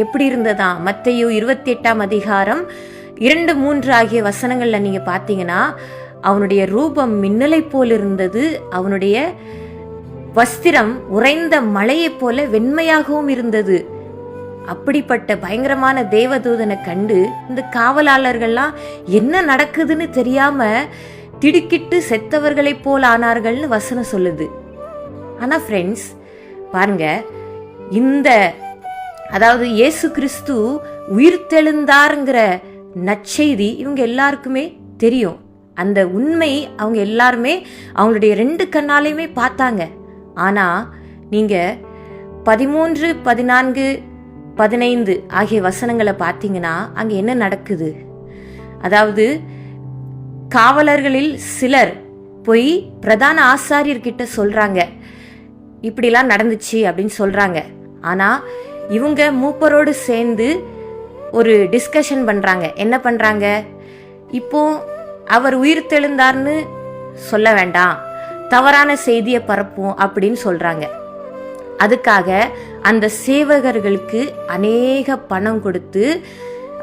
எப்படி இருந்ததா? மத்தேயு 28ஆம் அதிகாரம் 2, 3 ஆகிய வசனங்கள்ல நீங்க பாத்தீங்கன்னா, அவனுடைய ரூபம் மின்னலை போல் இருந்தது, அவனுடைய வஸ்திரம் உறைந்த மலையைப் போல வெண்மையாகவும் இருந்தது. அப்படிப்பட்ட பயங்கரமான தேவதூதனை கண்டு இந்த காவலாளர்கள்லாம் என்ன நடக்குதுன்னு தெரியாம திடுக்கிட்டு செத்தவர்களைப் போல் ஆனார்கள்னு வசனம் சொல்லுது. ஆனா ஃப்ரெண்ட்ஸ் பாருங்க, அதாவது இயேசு கிறிஸ்து உயிர்த்தெழுந்தாருங்கிற நற்செய்தி இவங்க எல்லாருக்குமே தெரியும். அந்த உண்மை அவங்க எல்லாருமே அவங்களுடைய 2 கண்ணாலையுமே பார்த்தாங்க. ஆனா நீங்க 13, 14, 15 ஆகிய வசனங்களை பார்த்தீங்கன்னா அங்க என்ன நடக்குது? அதாவது காவலர்களில் சிலர் போய் பிரதான ஆசாரியர்கிட்ட சொல்றாங்க, இப்படிலாம் நடந்துச்சு அப்படின்னு சொல்றாங்க. ஆனா இவங்க மூப்பரோடு சேர்ந்து ஒரு டிஸ்கஷன் பண்றாங்க. என்ன பண்றாங்க? இப்போ அவர் உயிர் தெழுந்தார்னு சொல்ல வேண்டாம், தவறான செய்தியை பரப்பும் அப்படின்னு சொல்றாங்க. அதுக்காக அந்த சேவகர்களுக்கு அநேக பணம் கொடுத்து,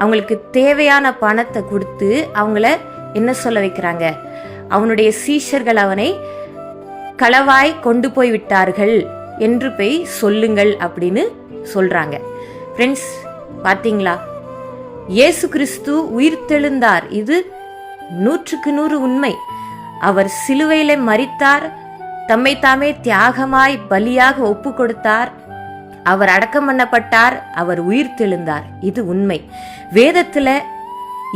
அவங்களுக்கு தேவையான பணத்தை கொடுத்து அவங்கள என்ன சொல்ல வைக்கிறாங்க? அவனுடைய சீஷர்கள் அவனை களவாய் கொண்டு போய் விட்டார்கள் என்று போய் சொல்லுங்கள் அப்படின்னு சொல்றாங்க. ஃப்ரெண்ட்ஸ் பாத்தீங்களா, இயேசு கிறிஸ்து உயிர்த்தெழுந்தார், இது 100க்கு 100 உண்மை. அவர் சிலுவையில மரித்தார், தம்மை தாமே தியாகமாய் பலியாக ஒப்பு கொடுத்தார், அவர் அடக்கம் பண்ணப்பட்டார், அவர் உயிர்த்தெழுந்தார், இது உண்மை. வேதத்துல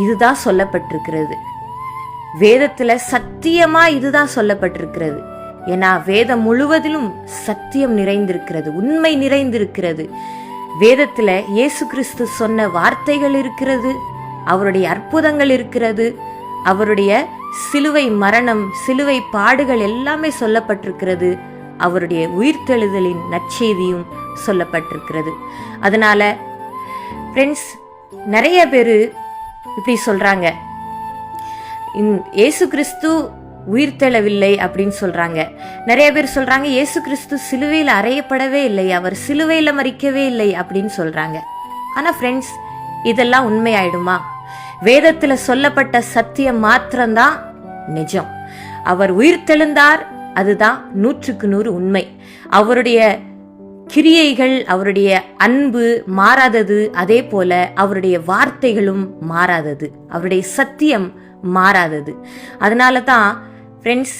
இதுதான் சொல்லப்பட்டிருக்கிறது. வேதத்துல சத்தியமா இதுதான் சொல்லப்பட்டிருக்கிறது. ஏன்னா வேதம் முழுவதிலும் சத்தியம் நிறைந்திருக்கிறது, உண்மை நிறைந்திருக்கிறது. வேதத்துல இயேசு கிறிஸ்து சொன்ன வார்த்தைகள் இருக்கிறது, அவருடைய அற்புதங்கள் இருக்கிறது, அவருடைய சிலுவை மரணம், சிலுவை பாடுகள் எல்லாமே சொல்லப்பட்டிருக்கிறது, அவருடைய உயிர்த்தெழுதலின் நற்செய்தியும் சொல்லப்பட்டிருக்கிறது. அதனால ஃப்ரெண்ட்ஸ் நிறைய பேரு இப்படி சொல்றாங்க, இயேசு கிறிஸ்து உயிர்த்தெழவில்லை அப்படின்னு சொல்றாங்க. நிறைய பேர் சொல்றாங்க இயேசு கிறிஸ்து சிலுவையில் அறையப்படவே இல்லை, அவர் சிலுவையில மரிக்கவே இல்லை அப்படின்னு சொல்றாங்க. ஆனா ஃப்ரெண்ட்ஸ் இதெல்லாம் உண்மையாயிடுமா? வேதத்துல சொல்லப்பட்ட சத்தியம் மாத்திரம்தான் நிஜம். அவர் உயிர்த்தெழுந்தார், அதுதான் 100க்கு 100 உண்மை. அவருடைய கிரியைகள், அவருடைய அன்பு மாறாதது, அதே போல அவருடைய வார்த்தைகளும் மாறாதது, அவருடைய சத்தியம் மாறாதது. அதனால தான் ஃப்ரெண்ட்ஸ்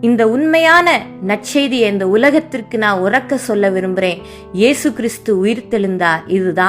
இந்த உண்மையான நற்செய்தியை இந்த உலகத்திற்கு நான் உரக்க சொல்ல விரும்புறேன். இயேசு கிறிஸ்து உயிர்த்தெழுந்தார், இதுதான்